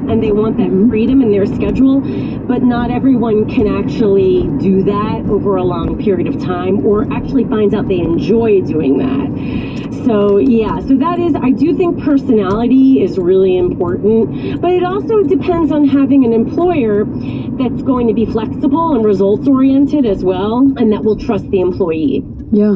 and they want that freedom in their schedule, but not everyone can actually do that over a long period of time, or actually finds out they enjoy doing that. So yeah, so that is, I do think personality is really important, but it also depends on having an employer that's going to be flexible and results oriented as well, and that will trust the employee. Yeah.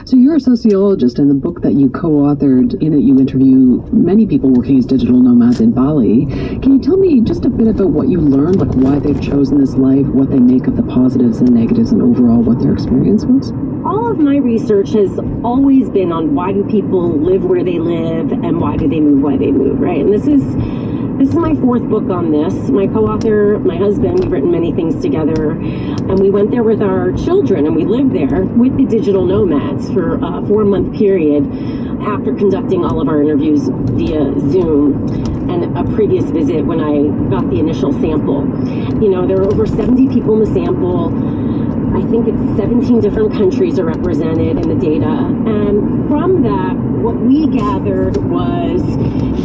So you're a sociologist, and the book that you co-authored, in it you interview many people working as digital nomads in Bali. Can you tell me just a bit about what you learned, like why they've chosen this life, what they make of the positives and negatives, and overall what their experience was? All of my research has always been on why do people live where they live and why do they move why they move, right? And this is my fourth book on this. My co-author, my husband, we've written many things together, and we went there with our children, and we lived there with the digital nomads for a 4-month period after conducting all of our interviews via Zoom, and a previous visit when I got the initial sample. You know, there were over 70 people in the sample. I think it's 17 different countries are represented in the data. And from that, what we gathered was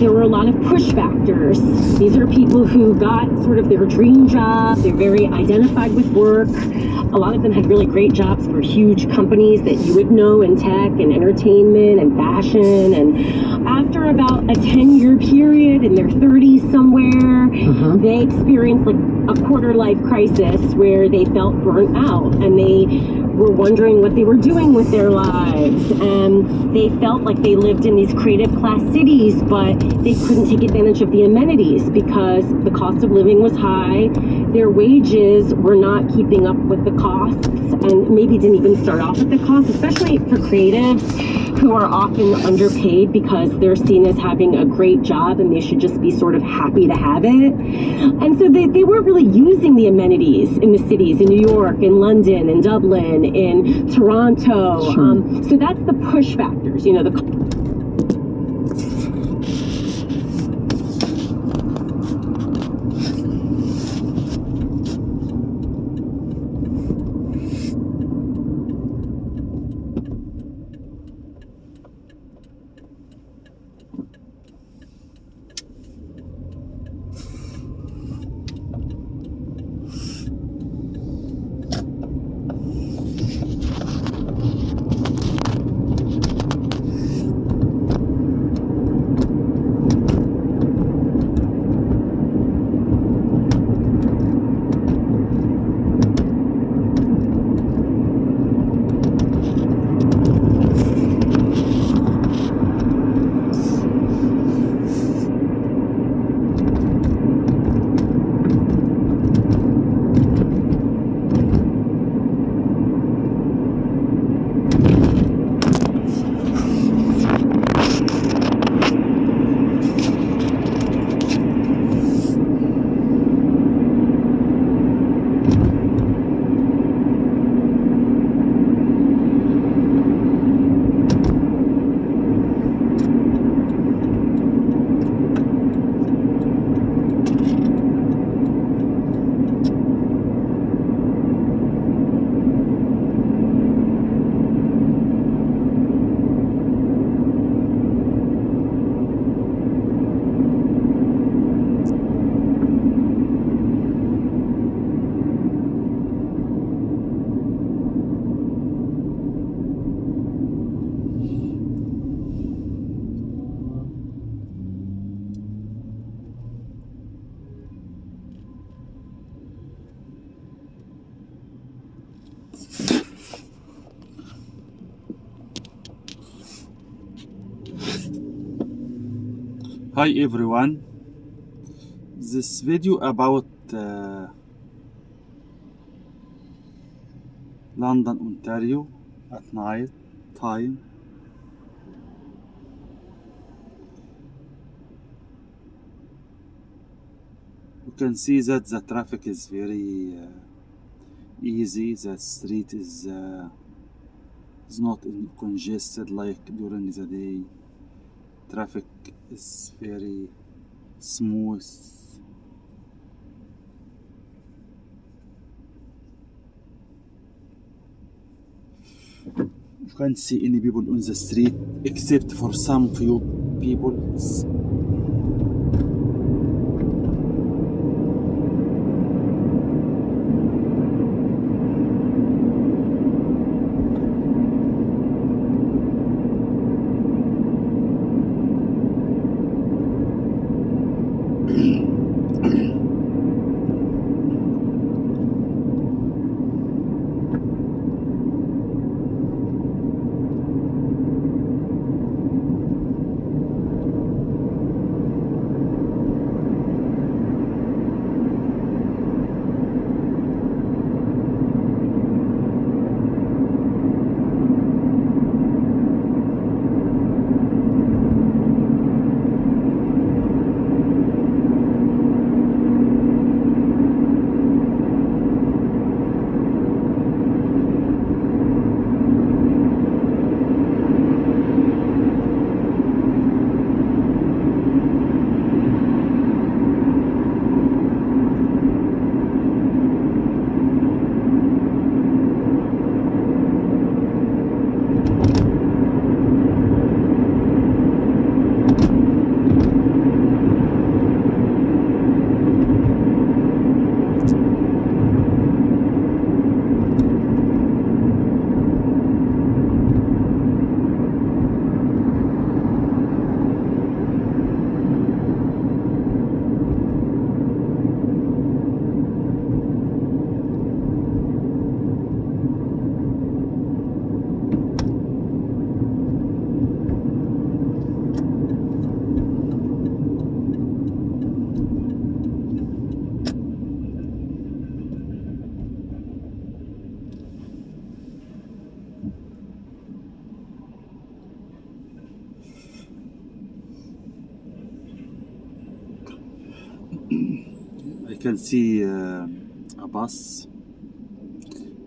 there were a lot of push factors. These are people who got sort of their dream job. They're very identified with work. A lot of them had really great jobs for huge companies that you would know in tech and entertainment and fashion. And after about a 10-year period in their 30s somewhere, they experienced like a quarter life crisis where they felt burnt out, and they were wondering what they were doing with their lives, and they felt like they lived in these creative class cities, but they couldn't take advantage of the amenities because the cost of living was high, their wages were not keeping up with the costs, and maybe didn't even start off at the cost, especially for creatives who are often underpaid because they're seen as having a great job and they should just be sort of happy to have it. And so they weren't really using the amenities in the cities, in New York, in London, in Dublin, in Toronto. Sure. So that's the push factors, you know, Hi everyone, this video about London, Ontario at night time. You can see that the traffic is very easy. The street is not congested like during the day. Traffic is very smooth. You can't see any people on the street except for some few people. I can see a bus.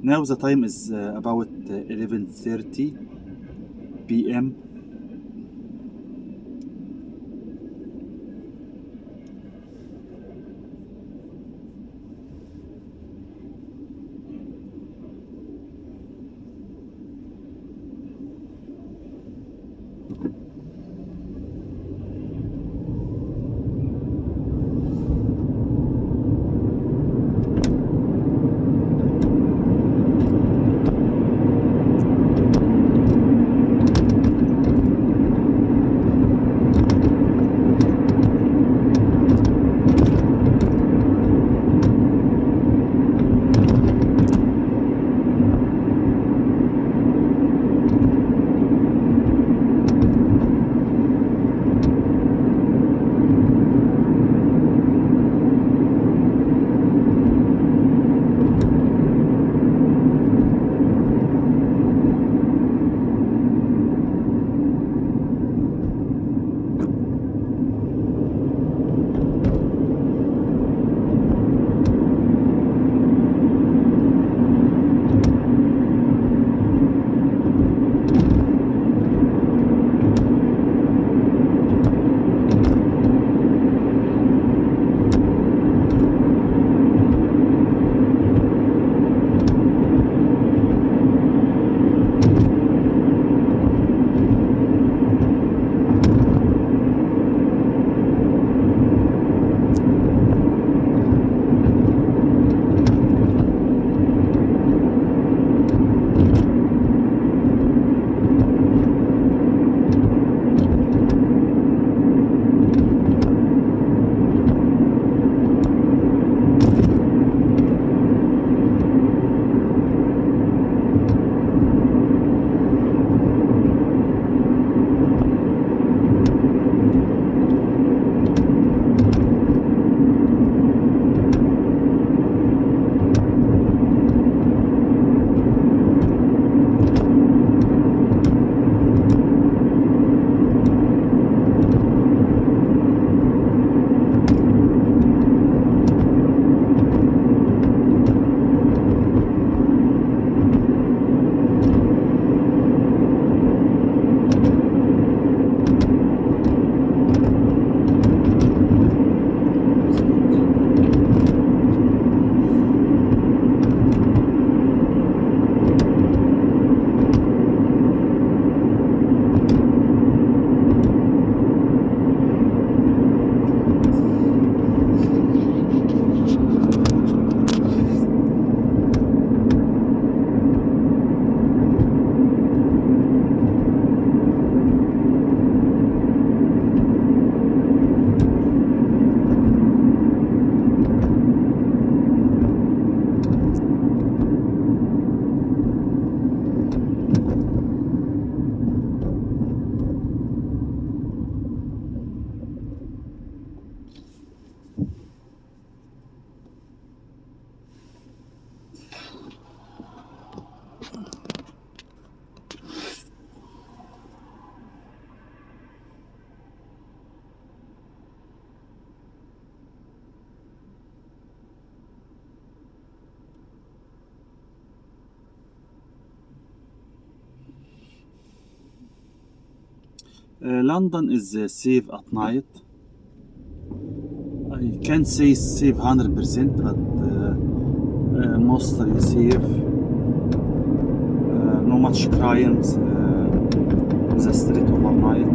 Now the time is about 11:30 p.m. London is safe at night. I can't say safe 100%, but mostly safe. No much crimes in the street overnight.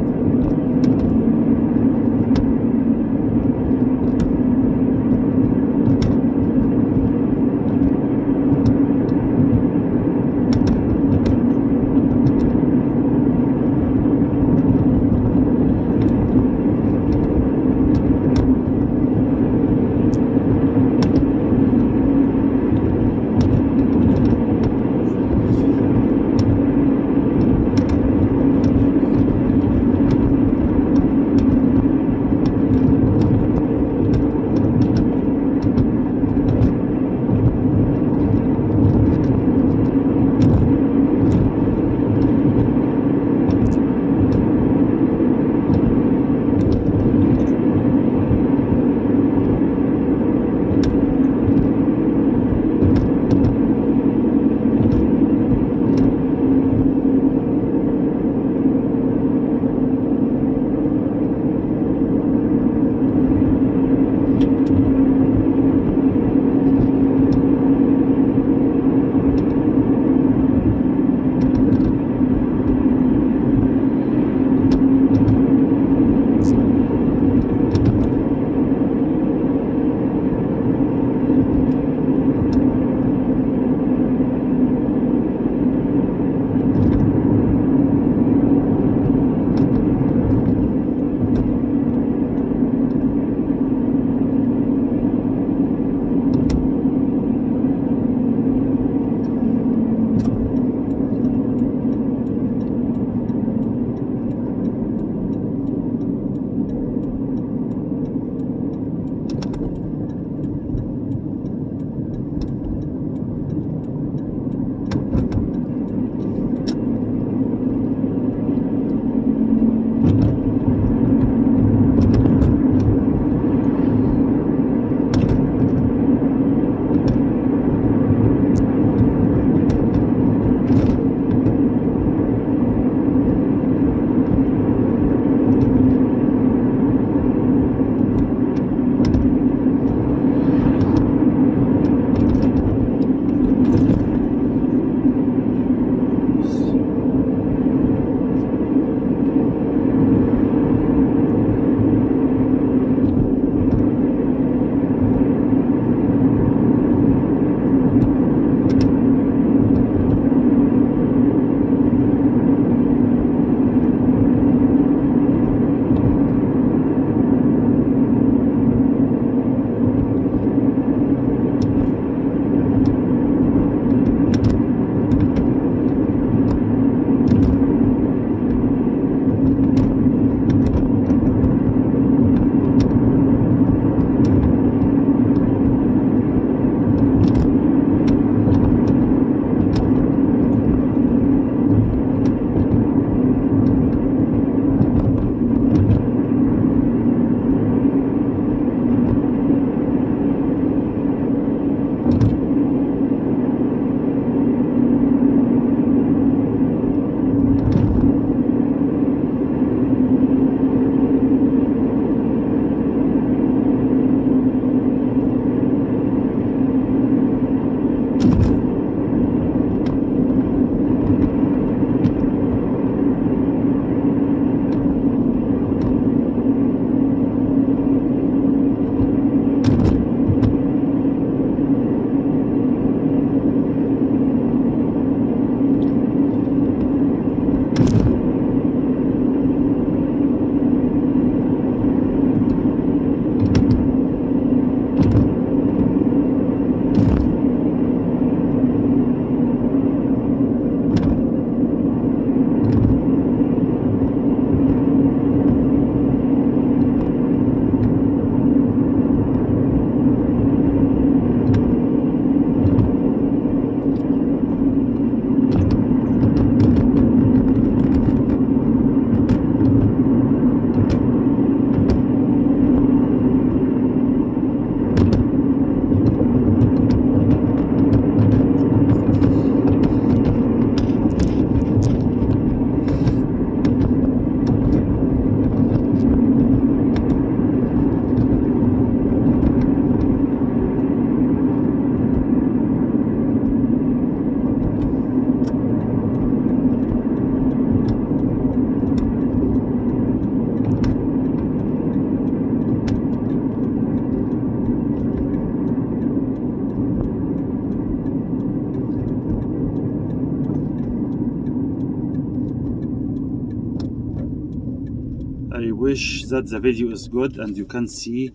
wish that the video is good and you can see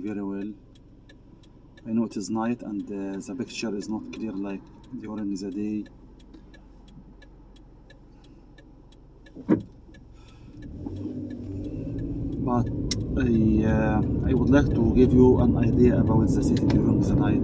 very well. I know it is night and the picture is not clear like during the day. But I would like to give you an idea about the city during the night.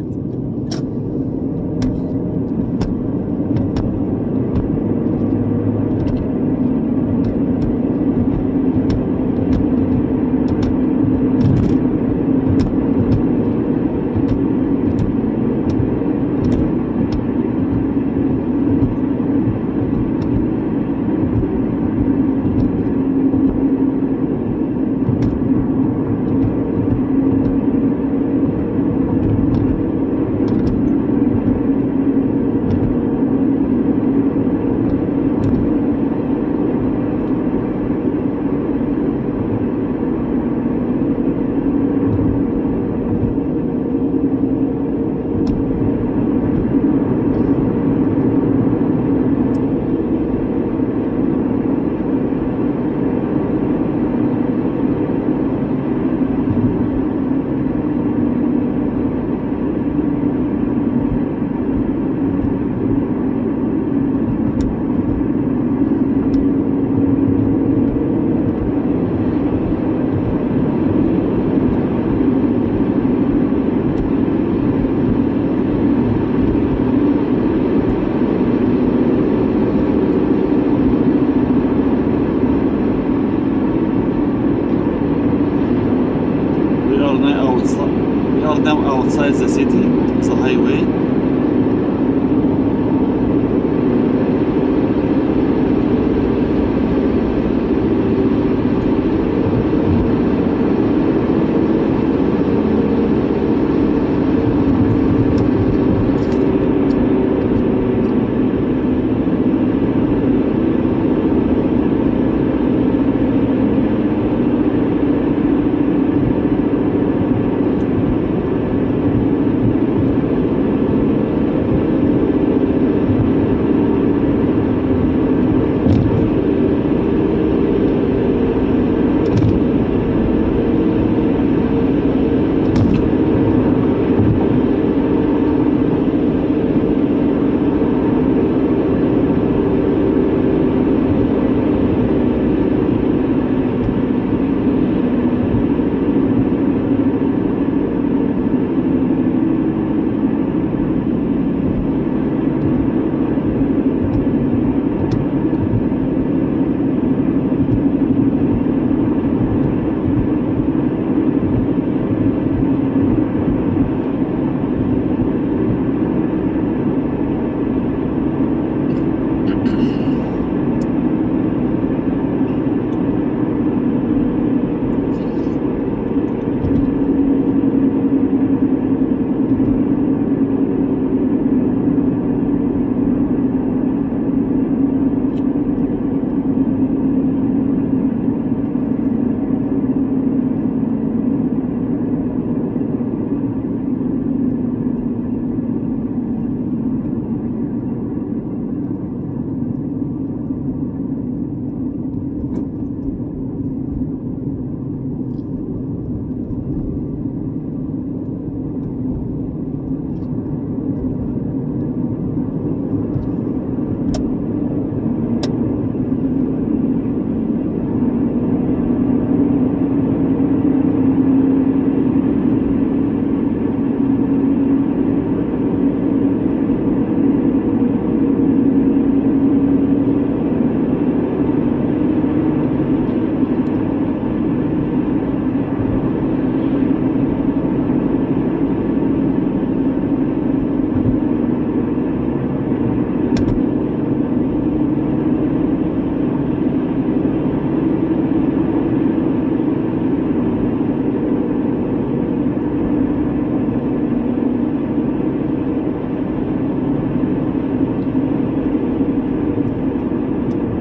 We are now outside the city, the highway.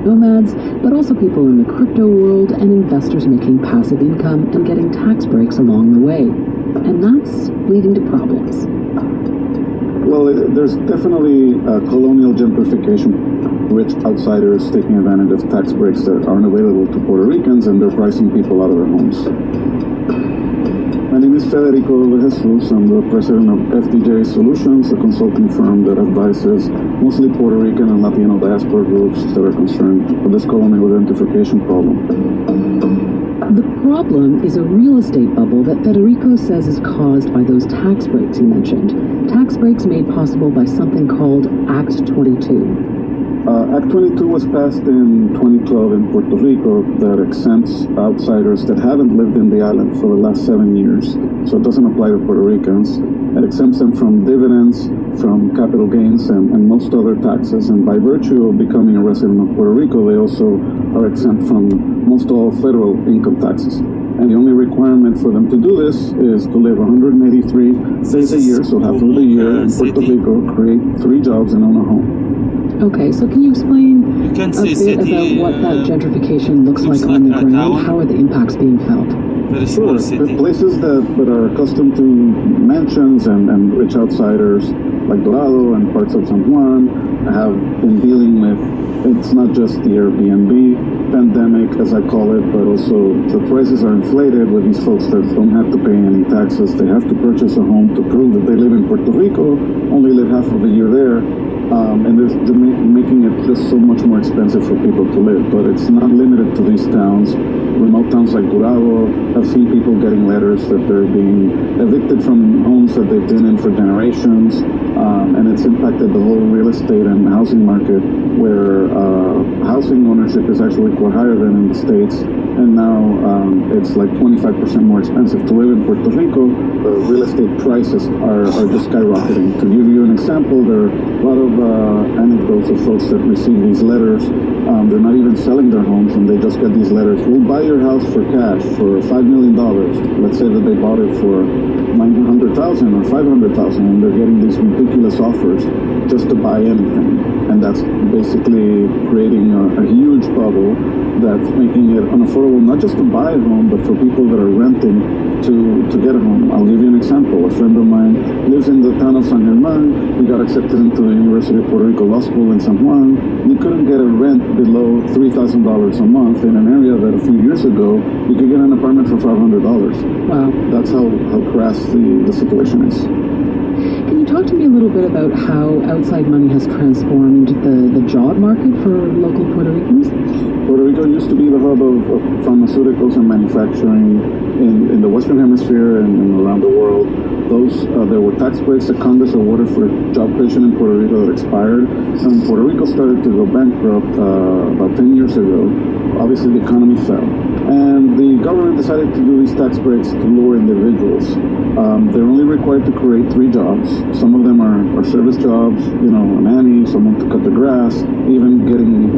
Nomads, but also people in the crypto world and investors making passive income and getting tax breaks along the way. And that's leading to problems. Well, there's definitely colonial gentrification, rich outsiders taking advantage of tax breaks that aren't available to Puerto Ricans, and they're pricing people out of their homes. My name is Federico de Jesus. I'm the president of FDJ Solutions, a consulting firm that advises mostly Puerto Rican and Latino diaspora groups that are concerned with this colonial identification problem. The problem is a real estate bubble that Federico says is caused by those tax breaks he mentioned. Tax breaks made possible by something called Act 22. Act 22 was passed in 2012 in Puerto Rico that exempts outsiders that haven't lived in the island for the last 7 years. So it doesn't apply to Puerto Ricans. It exempts them from dividends, from capital gains, and most other taxes. And by virtue of becoming a resident of Puerto Rico, they also are exempt from most all federal income taxes. And the only requirement for them to do this is to live 183 days a year, so half of the year in Puerto Rico, create 3 jobs, and own a home. Okay, so can you explain You can a say bit city, about what that gentrification looks like looks on the like a ground? town. How are the impacts being felt? very Sure, small city. places that are accustomed to mansions and rich outsiders like Dorado and parts of San Juan have been dealing with, it's not just the Airbnb pandemic, as I call it, but also the prices are inflated with these folks that don't have to pay any taxes. They have to purchase a home to prove that they live in Puerto Rico, only live half of the year there. And they're making it just so much more expensive for people to live. But it's not limited to these towns. Remote towns like Gurabo have seen people getting letters that they're being evicted from homes that they've been in for generations. And it's impacted the whole real estate and housing market, where housing ownership is actually quite higher than in the States. And now it's like 25% more expensive to live in Puerto Rico. The real estate prices are just skyrocketing. To give you an example, there are a lot of anecdotes of folks that receive these letters. They're not even selling their homes, and they just get these letters. We'll buy your house for cash for $5 million. Let's say that they bought it for $900,000 or $500,000, and they're getting these ridiculous offers just to buy anything. And that's basically creating a huge bubble that's making it unaffordable, not just to buy a home, but for people that are renting to get a home. I'll give you an example. A friend of mine lives in the town of San Germán. He got accepted into the University of Puerto Rico Law School in San Juan. He couldn't get a rent below $3,000 a month in an area that a few years ago you could get an apartment for $500. Wow. That's how crass the situation is. Can you talk to me a little bit about how outside money has transformed the job market for local Puerto Ricans? Puerto Rico used to be the hub of pharmaceuticals and manufacturing in the Western Hemisphere and around the world. There were tax breaks that Congress awarded for job creation in Puerto Rico that expired. And Puerto Rico started to go bankrupt about 10 years ago. Obviously, the economy fell. And the government decided to do these tax breaks to lure individuals. They're only required to create 3 jobs. Some of them are service jobs, a nanny, someone to cut the grass, even getting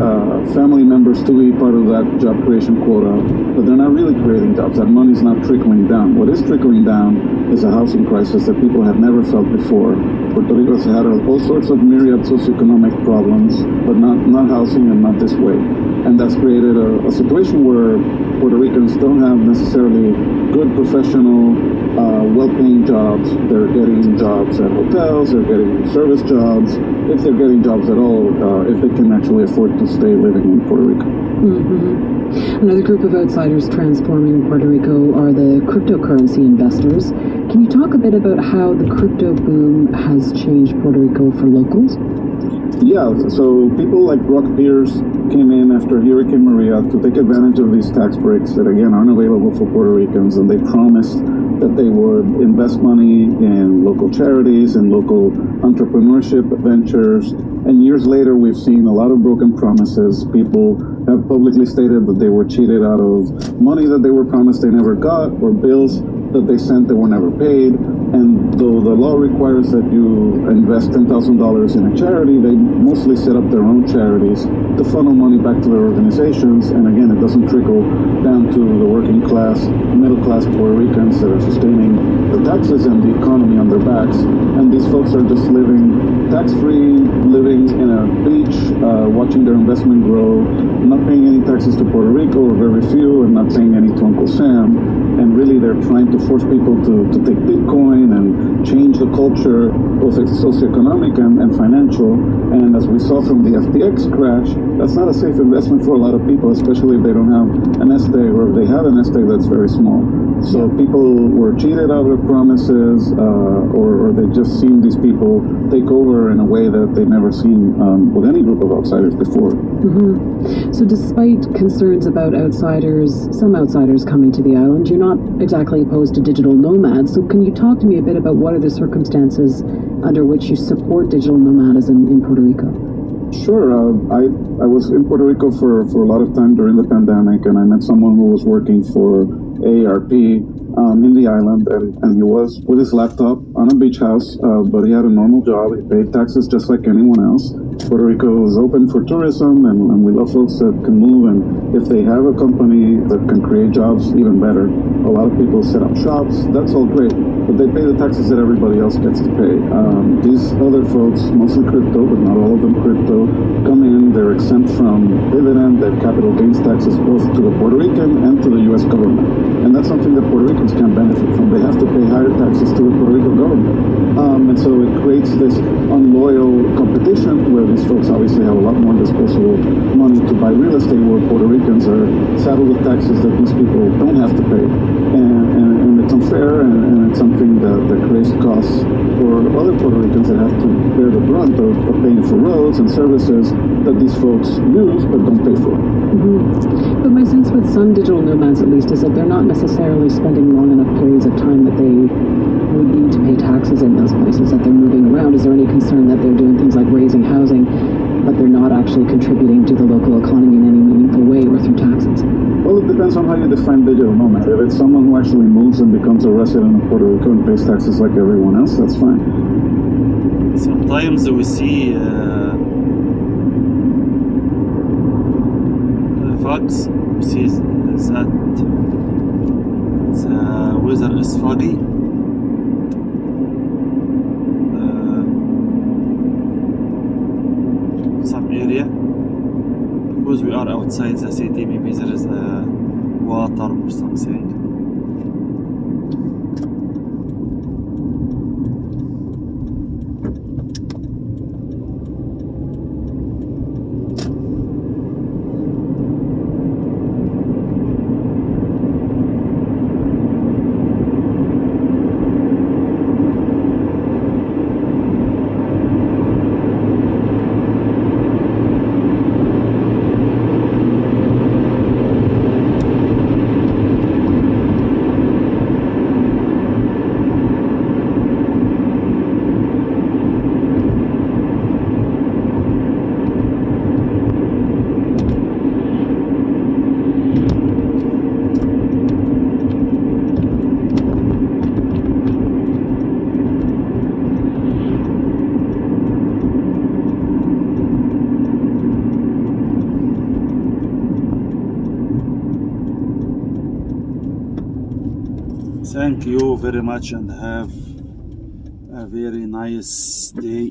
family members to be part of that job creation quota. But they're not really creating jobs. That money's not trickling down. What is trickling down is a housing crisis that people have never felt before. Puerto Rico has had all sorts of myriad socioeconomic problems, but not housing and not this way. And that's created a situation where Puerto Ricans don't have necessarily good professional, well-paying jobs. They're getting jobs at hotels, they're getting service jobs, if they're getting jobs at all, if they can actually afford to stay living in Puerto Rico. Mm-hmm. Another group of outsiders transforming Puerto Rico are the cryptocurrency investors. Can you talk a bit about how the crypto boom has changed Puerto Rico for locals? Yeah, so people like Brock Pierce came in after Hurricane Maria to take advantage of these tax breaks that, again, aren't available for Puerto Ricans, and they promised that they would invest money in local charities and local entrepreneurship ventures. And years later, we've seen a lot of broken promises. People have publicly stated that they were cheated out of money that they were promised they never got, or bills that they sent that were never paid. And though the law requires that you invest $10,000 in a charity, they mostly set up their own charities to funnel money back to their organizations. And again, it doesn't trickle down to the working class, middle class Puerto Ricans that are sustaining the taxes and the economy on their backs. And these folks are just living tax-free, living in a beach, watching their investment grow, not paying any taxes to Puerto Rico, or very few, and not paying any money to Uncle Sam, and really they're trying to force people to take Bitcoin and change the culture, both socioeconomic and financial. And as we saw from the FTX crash, that's not a safe investment for a lot of people, especially if they don't have a nest egg, or if they have a nest egg that's very small. So people were cheated out of promises, or they just seen these people take over in a way that they've never seen with any group of outsiders before. So despite concerns about some outsiders coming to the island, you're not exactly opposed to digital nomads. So can you talk to me a bit about what are the circumstances under which you support digital nomadism in Puerto Rico? Sure. I was in Puerto Rico for a lot of time during the pandemic, and I met someone who was working for AARP in the island, and he was with his laptop on a beach house, but he had a normal job. He paid taxes just like anyone else. Puerto Rico is open for tourism, and we love folks that can move, and if they have a company that can create jobs, even better. A lot of people set up shops. That's all great, but they pay the taxes that everybody else gets to pay. These other folks, mostly crypto, but not all of them crypto, come in, they're exempt from dividend and capital gains taxes, both to the Puerto Rican and to the U.S. government. And that's something that Puerto Ricans can't benefit from. They have to pay higher taxes to the Puerto Rico government. And so it creates this unloyal competition where these folks obviously have a lot more disposable money to buy real estate, where Puerto Ricans are saddled with taxes that these people don't have to pay. And it's unfair, and it's something that creates costs for other Puerto Ricans that have to bear the brunt of paying for roads and services that these folks use but don't pay for. But my sense with some digital nomads, at least, is that they're not necessarily spending long enough periods of time that they would need to pay taxes in those places that they're moving around. Is there any concern that they're doing things like raising housing, but they're not actually contributing to the local economy in any meaningful way or through taxes? Well, it depends on how you define digital nomad. If it's someone who actually moves and becomes a resident of Puerto Rico and pays taxes like everyone else, that's fine. Sometimes we see fogs. We see that the weather is foggy. Some area, because we are outside the city, maybe there is water or something. Thank you very much, and have a very nice day.